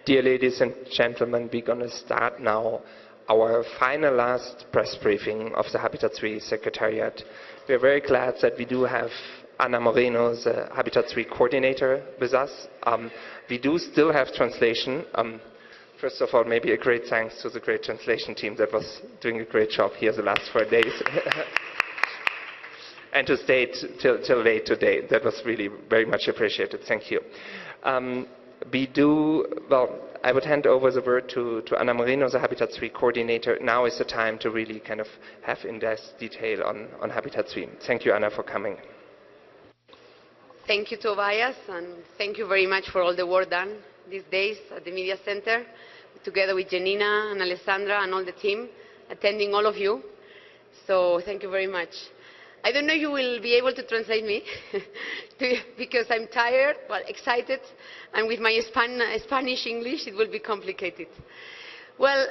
Dear ladies and gentlemen, we're going to start now our final last press briefing of the Habitat 3 Secretariat. We're very glad that we do have Ana Moreno, the Habitat 3 coordinator, with us. We do still have translation. First of all, maybe a great thanks to the great translation team that was doing a great job here the last 4 days. And to stay till late today. That was really very much appreciated. Thank you. I would hand over the word to Ana Moreno, the Habitat 3 coordinator. Now is the time to really kind of have in-depth detail on Habitat 3. Thank you, Ana, for coming. Thank you, Tobias, and thank you very much for all the work done these days at the Media Center, together with Janina and Alessandra and all the team, attending all of you. So thank you very much. I don't know if you will be able to translate me because I'm tired, but excited, and with my Spanish English it will be complicated. Well,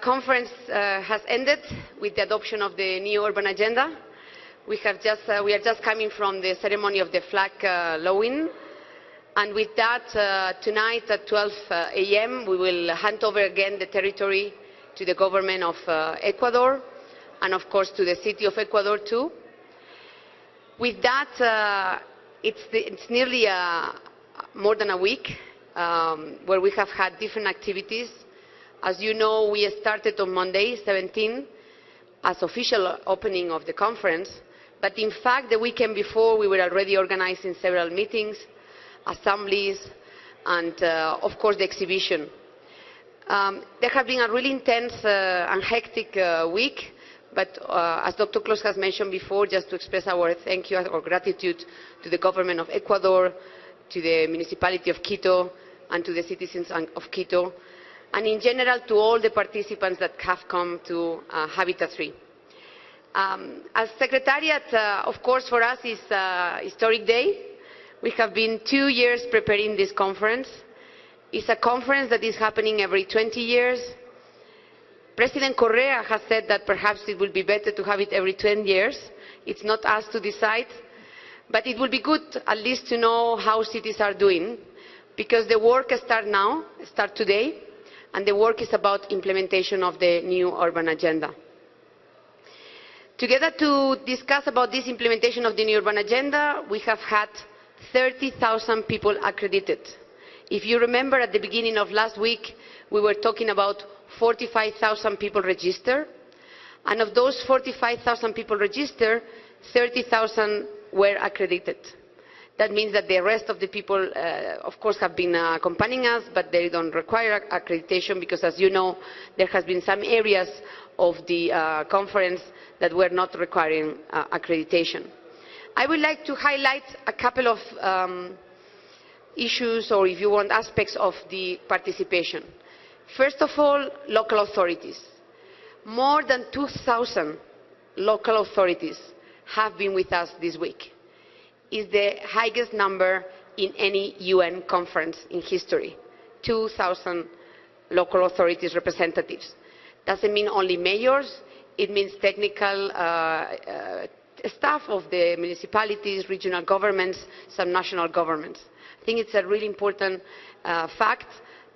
conference has ended with the adoption of the new urban agenda. We are just coming from the ceremony of the flag lowering, and with that, tonight at 12 a.m. we will hand over again the territory to the government of Ecuador, and of course to the city of Ecuador too. With that, it's nearly more than a week where we have had different activities. As you know, we started on Monday, 17, as official opening of the conference, but in fact the weekend before we were already organizing several meetings, assemblies, and of course the exhibition. There has been a really intense and hectic week. But as Dr. Clos has mentioned before, just to express our thank you or gratitude to the government of Ecuador, to the municipality of Quito, and to the citizens of Quito, and in general to all the participants that have come to Habitat 3. As Secretariat, of course, for us is a historic day. We have been 2 years preparing this conference. It's a conference that is happening every 20 years. President Correa has said that perhaps it would be better to have it every 10 years. It's not us to decide, but it would be good at least to know how cities are doing, because the work starts today, and the work is about implementation of the new urban agenda. Together to discuss about this implementation of the new urban agenda, we have had 30,000 people accredited. If you remember, at the beginning of last week, we were talking about 45,000 people registered, and of those 45,000 people registered, 30,000 were accredited. That means that the rest of the people, of course, have been accompanying us, but they don't require accreditation because, as you know, there has been some areas of the conference that were not requiring accreditation. I would like to highlight a couple of issues, or if you want, aspects of the participation. First of all, local authorities. More than 2,000 local authorities have been with us this week. It's the highest number in any UN conference in history. 2,000 local authorities representatives. Doesn't mean only mayors, it means technical staff of the municipalities, regional governments, some national governments. I think it's a really important fact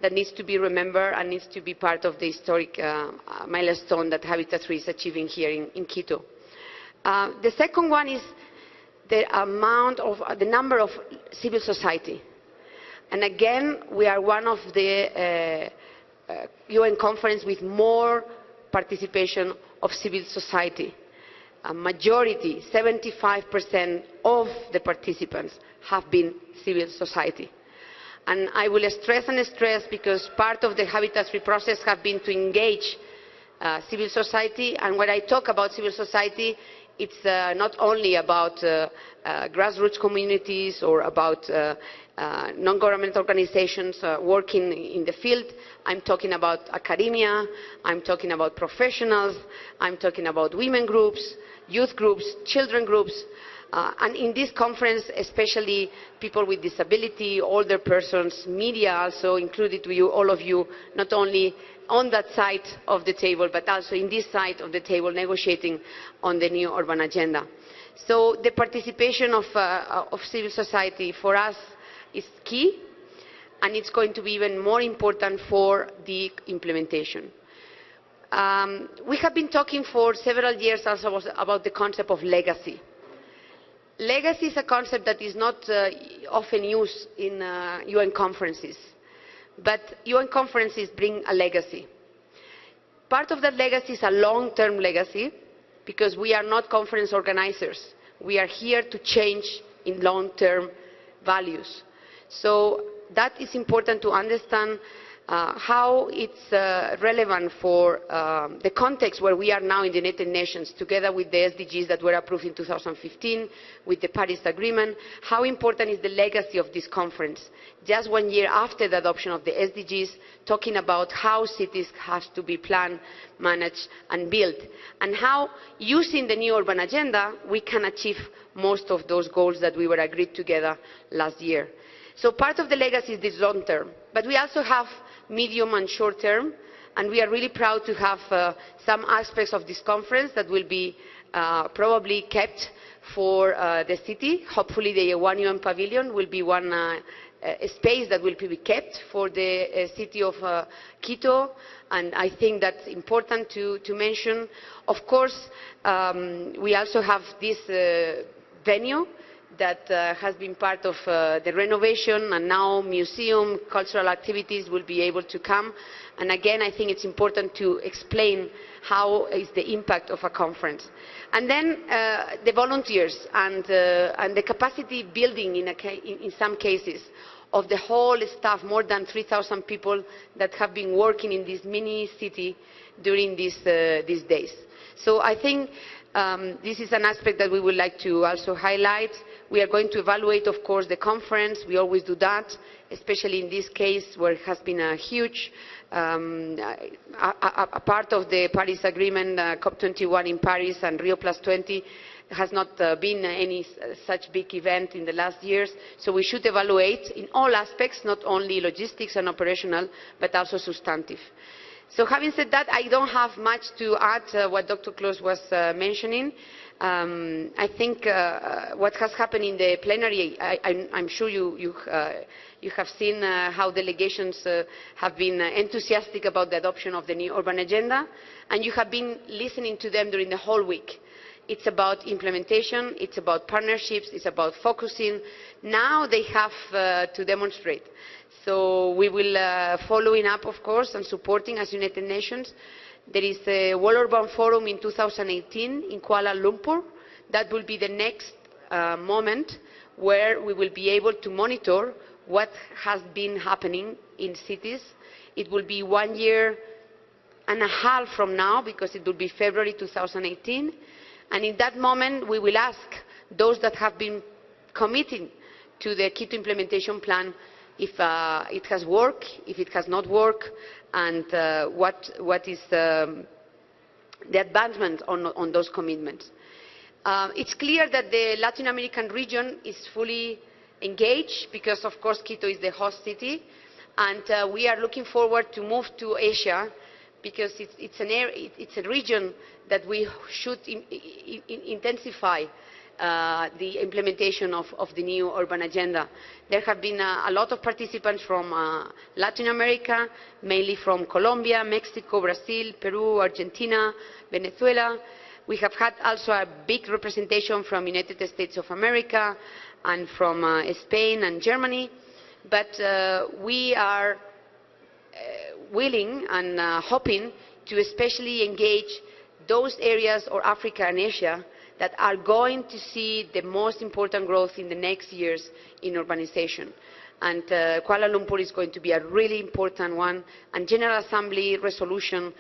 that needs to be remembered and needs to be part of the historic milestone that Habitat 3 is achieving here in Quito. The second one is the number of civil society. And again, we are one of the UN conference with more participation of civil society. A majority, 75% of the participants have been civil society. And I will stress and stress, because part of the Habitat 3 process has been to engage civil society. And when I talk about civil society, it's not only about grassroots communities or about non-government organizations working in the field. I'm talking about academia, I'm talking about professionals, I'm talking about women groups, youth groups, children groups. And in this conference, especially people with disability, older persons, media also included to you, all of you, not only on that side of the table, but also in this side of the table negotiating on the new urban agenda. So the participation of civil society for us is key. and it's going to be even more important for the implementation. We have been talking for several years also about the concept of legacy. Legacy is a concept that is not often used in UN conferences, but UN conferences bring a legacy. Part of that legacy is a long-term legacy, because we are not conference organizers. We are here to change in long-term values. So that is important to understand how it's relevant for the context where we are now in the United Nations, together with the SDGs that were approved in 2015, with the Paris Agreement. How important is the legacy of this conference? Just 1 year after the adoption of the SDGs, talking about how cities have to be planned, managed and built, and how, using the new urban agenda, we can achieve most of those goals that we were agreed together last year. So part of the legacy is this long term, but we also have medium and short term, and we are really proud to have some aspects of this conference that will be probably kept for the city. Hopefully the One UN Pavilion will be one space that will be kept for the city of Quito, and I think that's important to mention. Of course, we also have this venue that has been part of the renovation, and now museum, cultural activities will be able to come. And again, I think it's important to explain how is the impact of a conference. And then the volunteers and the capacity building in some cases of the whole staff, more than 3,000 people that have been working in this mini city during these days. So I think this is an aspect that we would like to also highlight. We are going to evaluate, of course, the conference. We always do that, especially in this case where it has been a huge a part of the Paris Agreement, COP21 in Paris and Rio +20 has not been any such big event in the last years. So we should evaluate in all aspects, not only logistics and operational, but also substantive. So having said that, I don't have much to add what Dr. Kloos was mentioning. I think what has happened in the plenary, I'm sure you have seen how delegations have been enthusiastic about the adoption of the new urban agenda, and you have been listening to them during the whole week. It's about implementation, it's about partnerships, it's about focusing. Now they have to demonstrate. So we will following up, of course, and supporting as United Nations. There is a World Urban Forum in 2018 in Kuala Lumpur. That will be the next moment where we will be able to monitor what has been happening in cities. It will be 1.5 years from now, because it will be February 2018. And in that moment, we will ask those that have been committing to the Quito implementation plan if it has worked, if it has not worked, and what is the advancement on those commitments. It's clear that the Latin American region is fully engaged, because of course Quito is the host city, and we are looking forward to move to Asia, because it's a region that we should intensify the implementation of the new urban agenda. There have been a lot of participants from Latin America, mainly from Colombia, Mexico, Brazil, Peru, Argentina, Venezuela. We have had also a big representation from the United States of America and from Spain and Germany. But we are willing and hoping to especially engage those areas, or Africa and Asia, that are going to see the most important growth in the next years in urbanization. And Kuala Lumpur is going to be a really important one. And General Assembly resolution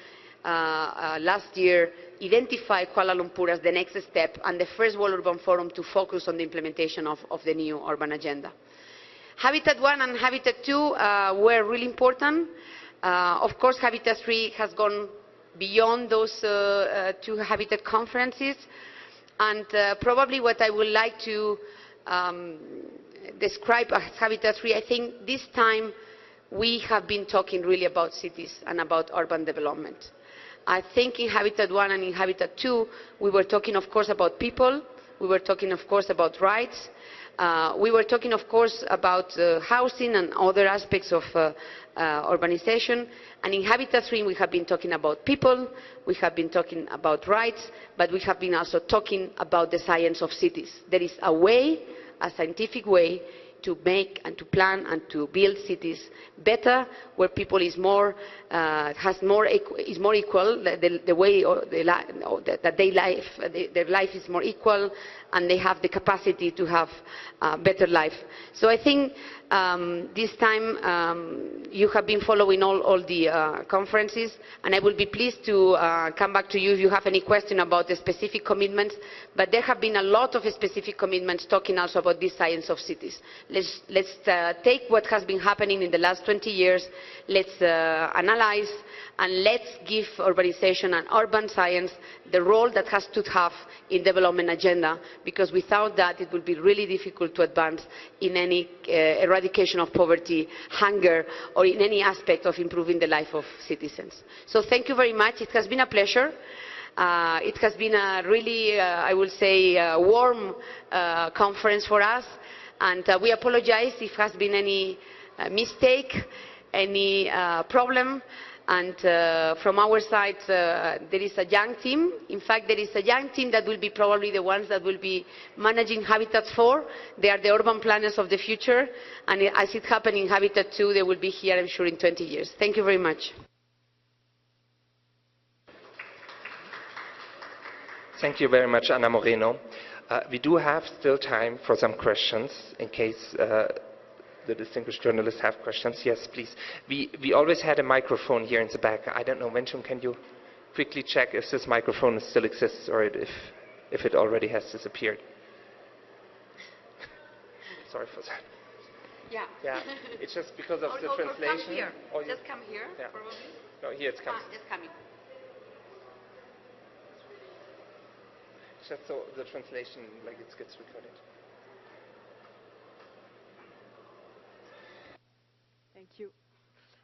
last year identified Kuala Lumpur as the next step and the first World Urban Forum to focus on the implementation of the new urban agenda. Habitat 1 and Habitat 2 were really important. Of course, Habitat 3 has gone beyond those two Habitat conferences. And probably what I would like to describe as Habitat 3, I think this time we have been talking really about cities and about urban development. I think in Habitat 1 and in Habitat 2 we were talking, of course, about people, We were talking, of course, about rights. We were talking, of course, about housing and other aspects of urbanization. And in Habitat 3, we have been talking about people, we have been talking about rights, but we have been also talking about the science of cities. There is a way, a scientific way, to make and to plan and to build cities better, where people is more equal, the way or that their life is more equal, and they have the capacity to have a better life. So I think this time you have been following all the conferences, and I will be pleased to come back to you if you have any question about the specific commitments. But there have been a lot of specific commitments talking also about this science of cities. Let's take what has been happening in the last 20 years, let's analyze, and let's give urbanization and urban science the role that has to have in development agenda, because without that it will be really difficult to advance in any eradication of poverty, hunger, or in any aspect of improving the life of citizens. So thank you very much. It has been a pleasure. It has been a really, I will say, warm conference for us, and we apologize if there has been any mistake, any problem. And from our side, there is a young team. In fact, there is a young team that will be probably the ones that will be managing Habitat 4. They are the urban planners of the future. And as it happened in Habitat 2, they will be here, I'm sure, in 20 years. Thank you very much. Thank you very much, Ana Moreno. We do have still time for some questions in case the distinguished journalists have questions. Yes, please. We always had a microphone here in the back. I don't know, Wenchum, can you quickly check if this microphone still exists or if it already has disappeared? Sorry for that. Yeah. Yeah, it's just because of the translation. Come here. Or just come here, yeah. probably. No, here it comes. Just coming. Just so the translation, like, it gets recorded. Thank you.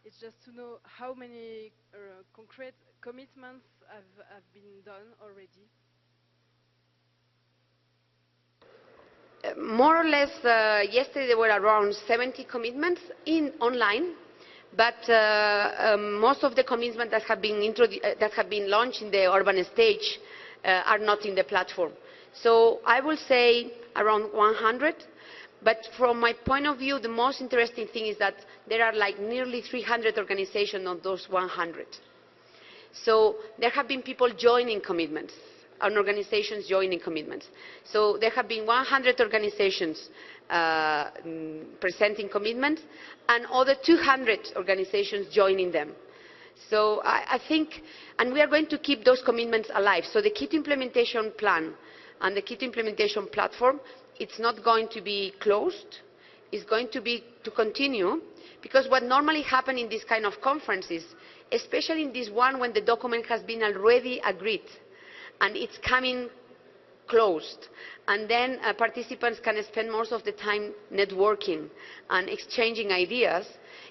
It's just to know how many concrete commitments have been done already. More or less, yesterday there were around 70 commitments online, but most of the commitments that have been launched in the urban stage are not in the platform. So I will say around 100. But from my point of view, the most interesting thing is that there are like nearly 300 organizations of those 100. So there have been people joining commitments, and organizations joining commitments. So there have been 100 organizations presenting commitments, and other 200 organizations joining them. So I think, and we are going to keep those commitments alive. So the Quito implementation plan and the Quito implementation platform, it's not going to be closed. It's going to continue, because what normally happens in these kind of conferences, especially in this one when the document has been already agreed and it's coming closed, and then participants can spend most of the time networking and exchanging ideas.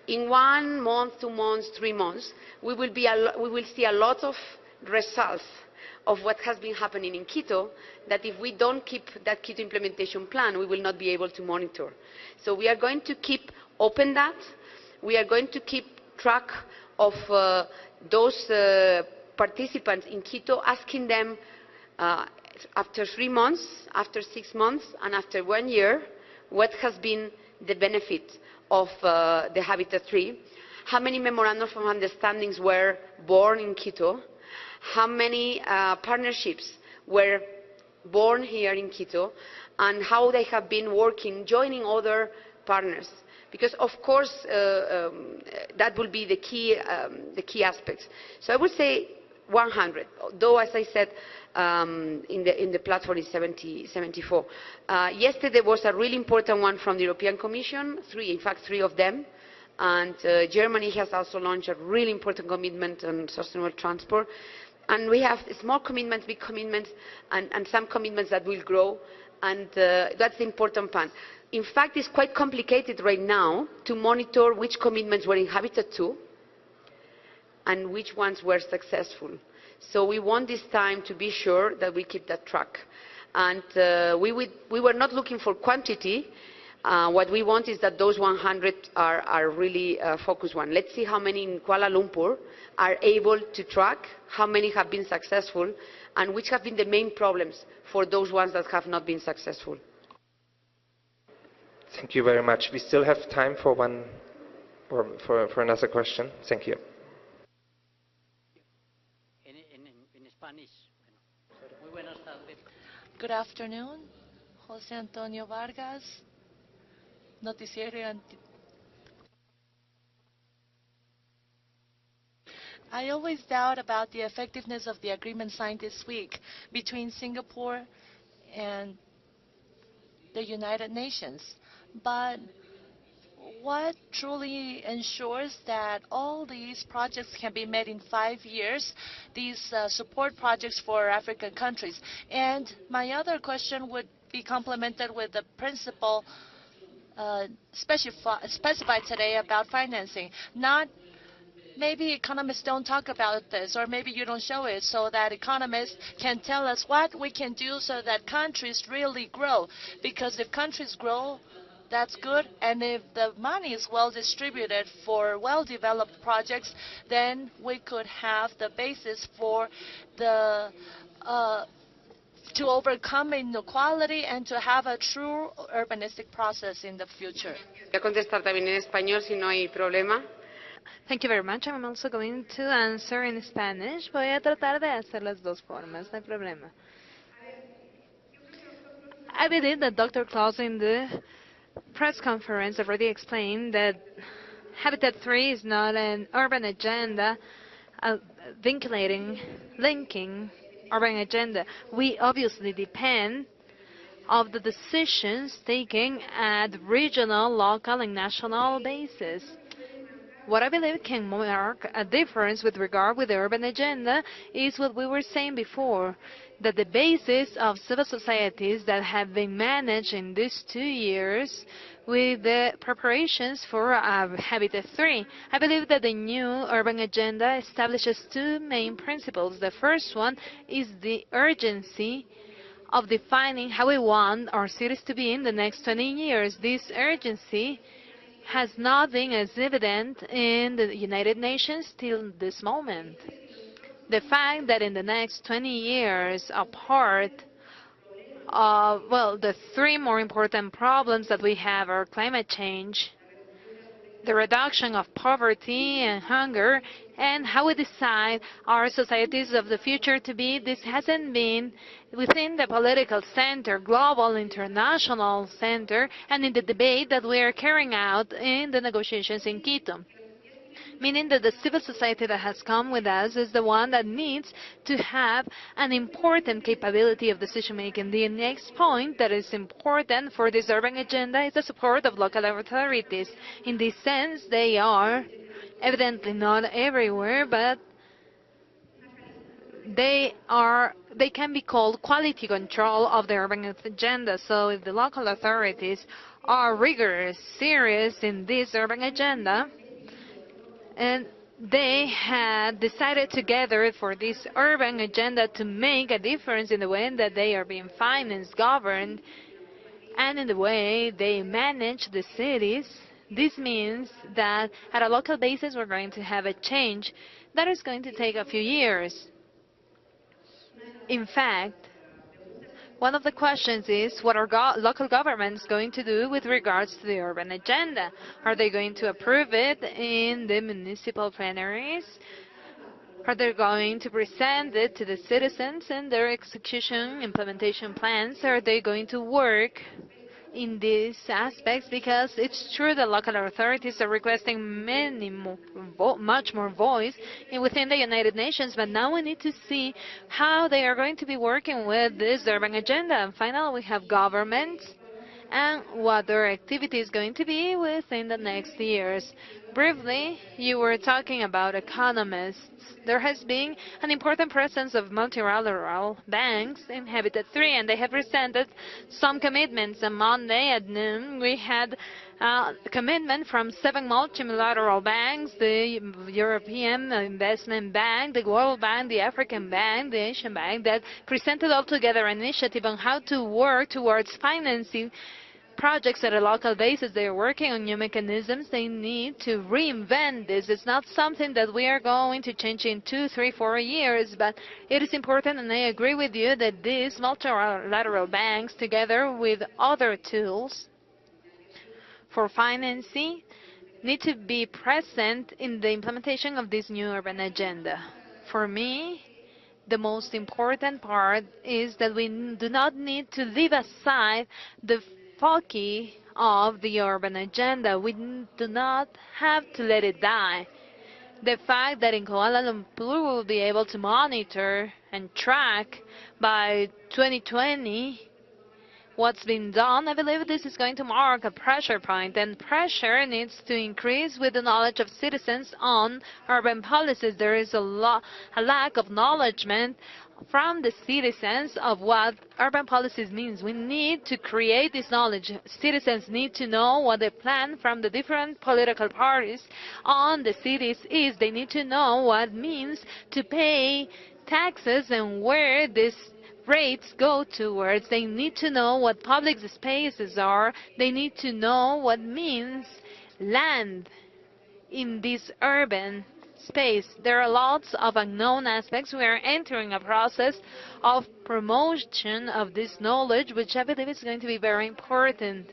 In 1 month, 2 months, 3 months, we will see a lot of results of what has been happening in Quito, that if we don't keep that Quito implementation plan, we will not be able to monitor. So we are going to keep open that. We are going to keep track of those participants in Quito, asking them after 3 months, after 6 months, and after 1 year, what has been the benefit of the Habitat 3, how many memorandums of understandings were born in Quito, how many partnerships were born here in Quito, and how they have been working, joining other partners. Because, of course, that will be the key aspects. So I would say 100, though, as I said, in the platform is 74. Yesterday was a really important one from the European Commission, in fact, 3 of them. And Germany has also launched a really important commitment on sustainable transport. And we have small commitments, big commitments, and some commitments that will grow. And that's the important part. In fact, it's quite complicated right now to monitor which commitments were in Habitat 2 and which ones were successful. So we want this time to be sure that we keep that track. And we were not looking for quantity. What we want is that those 100 are really focused one. Let's see how many in Kuala Lumpur are able to track, how many have been successful, and which have been the main problems for those ones that have not been successful. Thank you very much. We still have time for one or for another question. Thank you. In Spanish. Muy buenas tardes. Good afternoon, José Antonio Vargas, Noticiero I always doubt about the effectiveness of the agreement signed this week between Singapore and the United Nations. But what truly ensures that all these projects can be met in 5 years, these support projects for African countries? And my other question would be complemented with the principle specified today about financing. Maybe economists don't talk about this, or maybe you don't show it, so that economists can tell us what we can do so that countries really grow. Because if countries grow, that's good, and if the money is well distributed for well-developed projects, then we could have the basis for the to overcome inequality and to have a true urbanistic process in the future. Voy a contestar también en español si no hay problema. Thank you very much. I'm also going to answer in Spanish. Voy a tratar de hacer las dos formas, no hay problema. I believe that Dr. Claus in the press conference already explained that Habitat 3 is not an urban agenda linking urban agenda. We obviously depend on the decisions taken at regional, local, and national basis. What I believe can mark a difference with regard with the urban agenda is what we were saying before, that the basis of civil societies that have been managed in these 2 years with the preparations for Habitat 3. I believe that the new urban agenda establishes 2 main principles. The first one is the urgency of defining how we want our cities to be in the next 20 years. This urgency has not been as evident in the United Nations till this moment. The fact that in the next 20 years, a part of, the 3 more important problems that we have are climate change, the reduction of poverty and hunger, and how we decide our societies of the future to be. This hasn't been within the political center, global, international center, and in the debate that we are carrying out in the negotiations in Quito. Meaning that the civil society that has come with us is the one that needs to have an important capability of decision-making. The next point that is important for this urban agenda is the support of local authorities. In this sense, they are evidently not everywhere, but they can be called quality control of the urban agenda. So if the local authorities are rigorous, serious in this urban agenda, and they had decided together for this urban agenda to make a difference in the way that they are being financed, governed, and in the way they manage the cities. This means that at a local basis we're going to have a change that is going to take a few years. In fact, one of the questions is, what are local governments going to do with regards to the urban agenda? Are they going to approve it in the municipal plenaries? Are they going to present it to the citizens in their execution implementation plans? Are they going to work in these aspects? Because it's true that local authorities are requesting much more voice within the United Nations, but now we need to see how they are going to be working with this urban agenda. And finally, we have governments and what their activity is going to be within the next years. Briefly, you were talking about economists. There has been an important presence of multilateral banks in Habitat 3, and they have presented some commitments. On Monday at noon, we had a commitment from 7 multilateral banks, the European Investment Bank, the World Bank, the African Bank, the Asian Bank, that presented altogether an initiative on how to work towards financing projects at a local basis. They are working on new mechanisms. They need to reinvent this. It's not something that we are going to change in 2, 3, 4 years, but it is important, and I agree with you, that these multilateral banks, together with other tools for financing, need to be present in the implementation of this new urban agenda. For me, the most important part is that we do not need to leave aside the focus of the urban agenda. We do not have to let it die. The fact that in Kuala Lumpur we will be able to monitor and track by 2020 what's been done, I believe this is going to mark a pressure point, and pressure needs to increase with the knowledge of citizens on urban policies. There is a lack of acknowledgement from the citizens of what urban policies means. We need to create this knowledge. Citizens need to know what the plan from the different political parties on the cities is. They need to know what it means to pay taxes and where this rates go towards. They need to know what public spaces are. They need to know what means land in this urban space. There are lots of unknown aspects. We are entering a process of promotion of this knowledge, which I believe is going to be very important.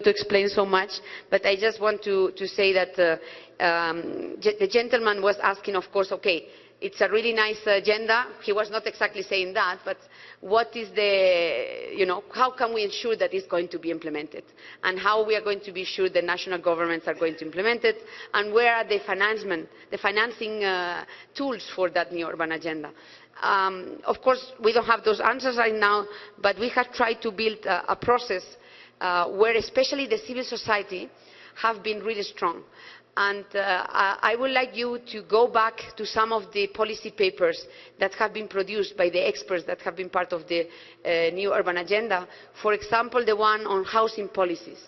To explain so much, but I just want to say that the gentleman was asking, of course, okay, it's a really nice agenda. He was not exactly saying that, but what is the, how can we ensure that it's going to be implemented? And how we are going to be sure the national governments are going to implement it? And where are the financing tools for that new urban agenda? Of course, we don't have those answers right now, but we have tried to build a process where especially the civil society have been really strong. And I would like you to go back to some of the policy papers that have been produced by the experts that have been part of the new urban agenda. For example, the one on housing policies.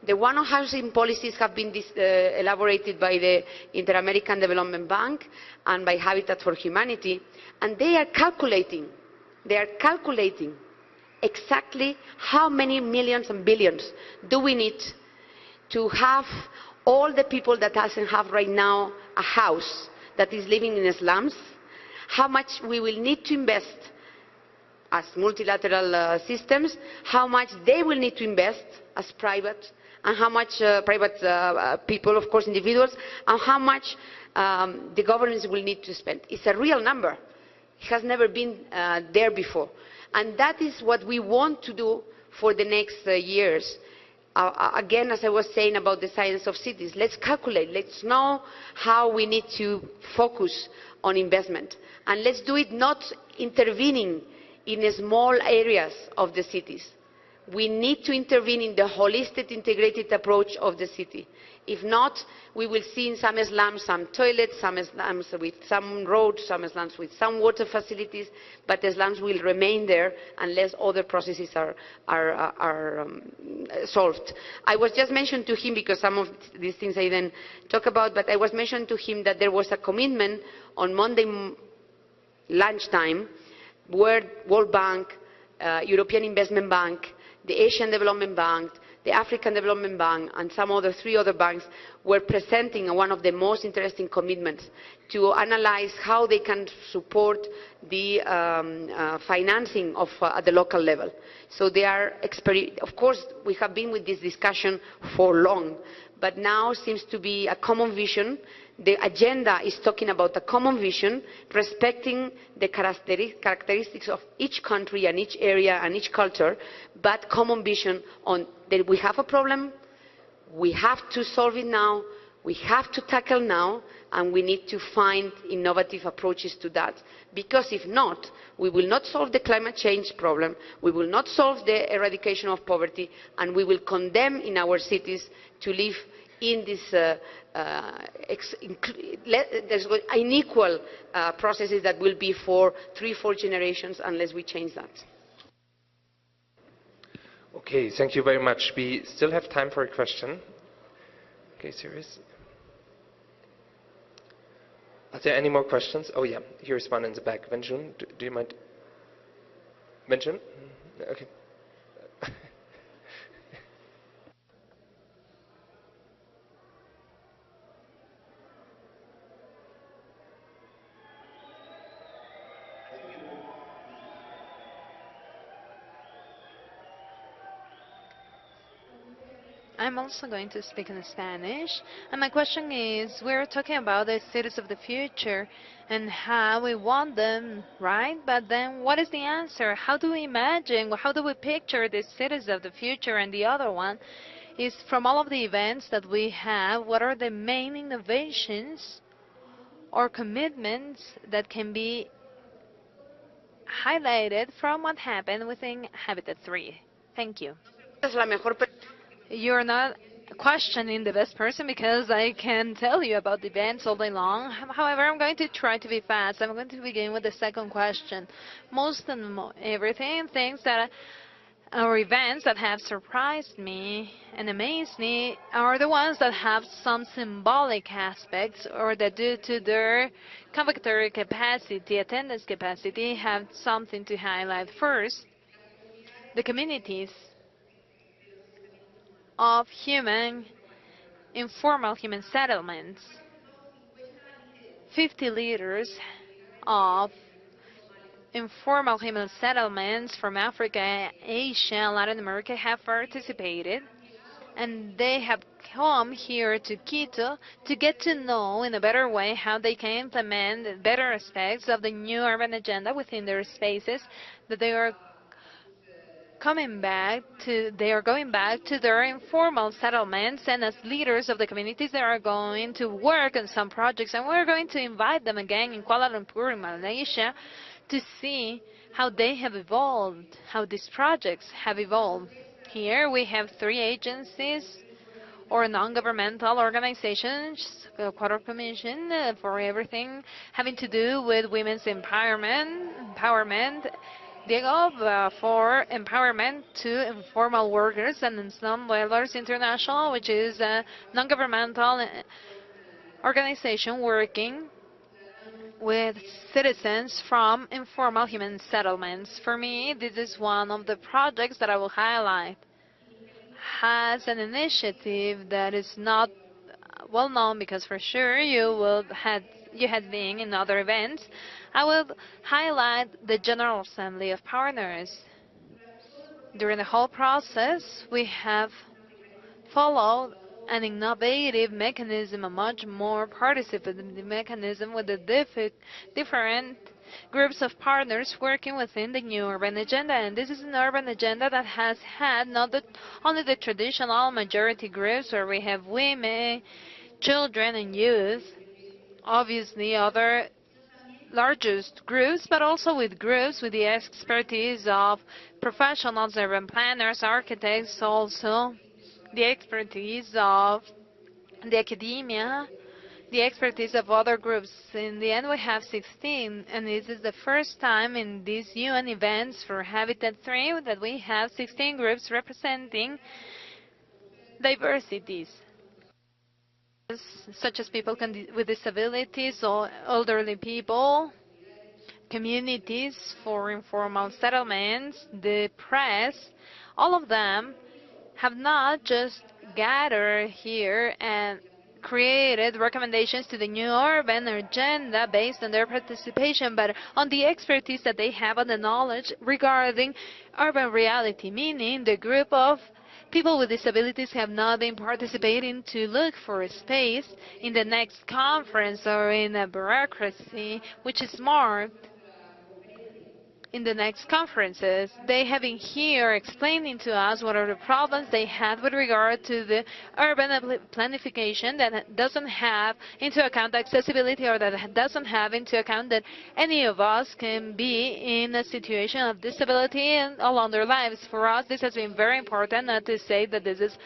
The one on housing policies have been elaborated by the Inter-American Development Bank and by Habitat for Humanity, and they are calculating exactly how many millions and billions do we need to have all the people that doesn't have right now a house, that is living in slums, how much we will need to invest as multilateral systems, how much they will need to invest as private, and how much private people, of course, individuals, and how much the governments will need to spend. It's a real number. It has never been there before. And that is what we want to do for the next years. Again, as I was saying about the science of cities, let's calculate, let's know how we need to focus on investment. And let's do it not intervening in small areas of the cities. We need to intervene in the holistic, integrated approach of the city. If not, we will see in some slums some toilets, some slums with some roads, some slums with some water facilities, but the slums will remain there unless other processes are solved. I was just mentioned to him, because some of these things I didn't talk about, but I was mentioned to him that there was a commitment on Monday lunchtime where World Bank, European Investment Bank, the Asian Development Bank, the African Development Bank, and some other 3 other banks were presenting one of the most interesting commitments to analyze how they can support the financing at the local level. So they are, of course, we have been with this discussion for long, but now seems to be a common vision. The agenda is talking about a common vision, respecting the characteristics of each country and each area and each culture, but common vision on that we have a problem, we have to solve it now, We have to tackle now, and we need to find innovative approaches to that. Because if not, we will not solve the climate change problem, we will not solve the eradication of poverty, and we will condemn in our cities to live in this unequal processes that will be for 3-4 generations unless we change that. Okay, thank you very much. We still have time for a question. Okay, serious. Are there any more questions? Oh yeah, here's one in the back. Wenjun, do you mind? Wenjun? Okay. I'm also going to speak in Spanish. And my question is, we're talking about the cities of the future and how we want them, right? But then what is the answer? How do we imagine, how do we picture the cities of the future? And the other one is, from all of the events that we have, what are the main innovations or commitments that can be highlighted from what happened within Habitat 3? Thank you. You're not questioning the best person because I can tell you about the events all day long. However, I'm going to try to be fast. I'm going to begin with the second question. Most and everything, things that or events that have surprised me and amazed me are the ones that have some symbolic aspects or that due to their convocatory capacity, attendance capacity, have something to highlight. First, the communities of informal human settlements. 50 leaders of informal human settlements from Africa, Asia, and Latin America have participated, and they have come here to Quito to get to know in a better way how they can implement better aspects of the new urban agenda within their spaces, that they are going back to their informal settlements, and as leaders of the communities they are going to work on some projects, and we're going to invite them again in Kuala Lumpur in Malaysia to see how they have evolved, how these projects have evolved. Here we have 3 agencies or non-governmental organizations, Ecuador Commission for everything having to do with women's empowerment, Diego for empowerment to informal workers, and Slum Dwellers International, which is a non-governmental organization working with citizens from informal human settlements. For me, this is one of the projects that I will highlight. Has an initiative that is not well known because for sure you had been in other events. I will highlight the General Assembly of Partners. During the whole process, we have followed an innovative mechanism, a much more participative mechanism with the different groups of partners working within the new urban agenda. And this is an urban agenda that has had not only the traditional majority groups where we have women, children and youth, obviously other largest groups, but also with groups with the expertise of professionals, urban planners, architects, also the expertise of the academia, the expertise of other groups. In the end, we have 16, and this is the first time in these UN events for Habitat 3 that we have 16 groups representing diversities, such as people with disabilities or elderly people, communities for informal settlements, the press. All of them have not just gathered here and created recommendations to the new urban agenda based on their participation, but on the expertise that they have, on the knowledge regarding urban reality, meaning the group of people with disabilities have not been participating to look for a space in the next conference or in a bureaucracy which is marked in the next conferences. They have been here explaining to us what are the problems they had with regard to the urban planification that doesn't have into account accessibility, or that doesn't have into account that any of us can be in a situation of disability and along their lives. For us, this has been very important, not to say that this is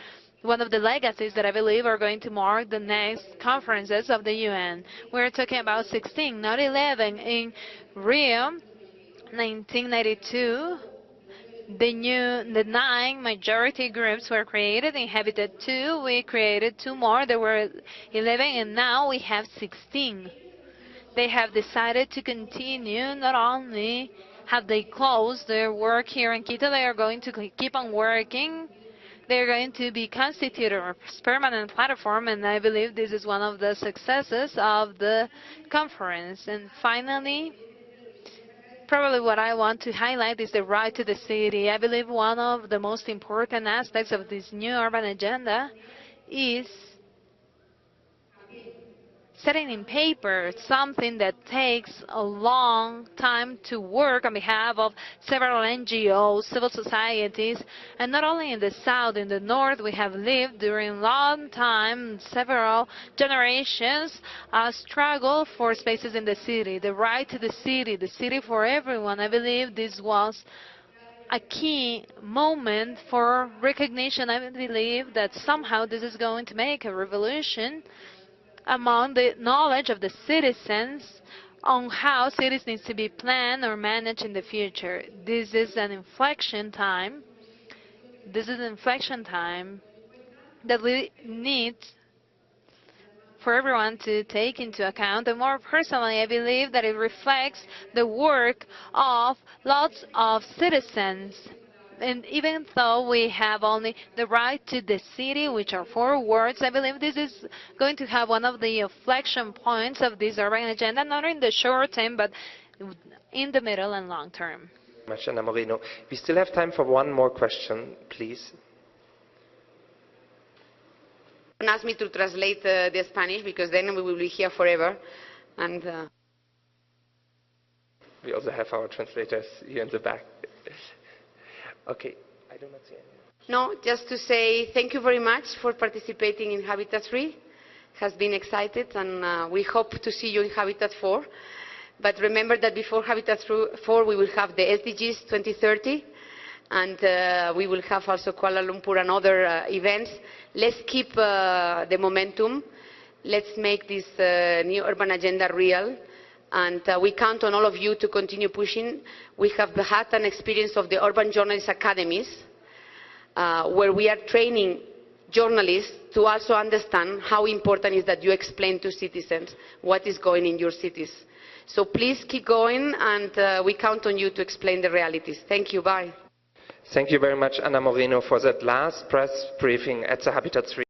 one of the legacies that I believe are going to mark the next conferences of the UN. We're talking about 16, not 11. In Rio, 1992, the 9 majority groups were created. In Habitat 2, we created 2 more. There were 11, and now we have 16. They have decided to continue. Not only have they closed their work here in Quito, they are going to keep on working. They're going to be constituted a permanent platform, and I believe this is one of the successes of the conference. And finally, probably what I want to highlight is the right to the city. I believe one of the most important aspects of this new urban agenda is setting in paper something that takes a long time to work on behalf of several NGOs, civil societies, and not only in the south, in the north we have lived during a long time, several generations, a struggle for spaces in the city, the right to the city for everyone. I believe this was a key moment for recognition. I believe that somehow this is going to make a revolution among the knowledge of the citizens on how cities need to be planned or managed in the future. This is an inflection time. This is an inflection time that we need for everyone to take into account. And more personally, I believe that it reflects the work of lots of citizens. And even though we have only the right to the city, which are 4 words, I believe this is going to have one of the inflection points of this urban agenda, not in the short term, but in the middle and long term. Much, Ana Moreno. We still have time for one more question, please. Don't ask me to translate the Spanish, because then we will be here forever. And we also have our translators here in the back. Okay, I do not see any. No, just to say thank you very much for participating in Habitat 3. Has been excited, and we hope to see you in Habitat 4. But remember that before Habitat 4 we will have the SDGs 2030, and we will have also Kuala Lumpur and other events. Let's keep the momentum. Let's make this new urban agenda real. And we count on all of you to continue pushing. We have had an experience of the Urban Journalist Academies, where we are training journalists to also understand how important it is that you explain to citizens what is going in your cities. So please keep going, and we count on you to explain the realities. Thank you. Bye. Thank you very much, Ana Moreno, for that last press briefing at the Habitat 3.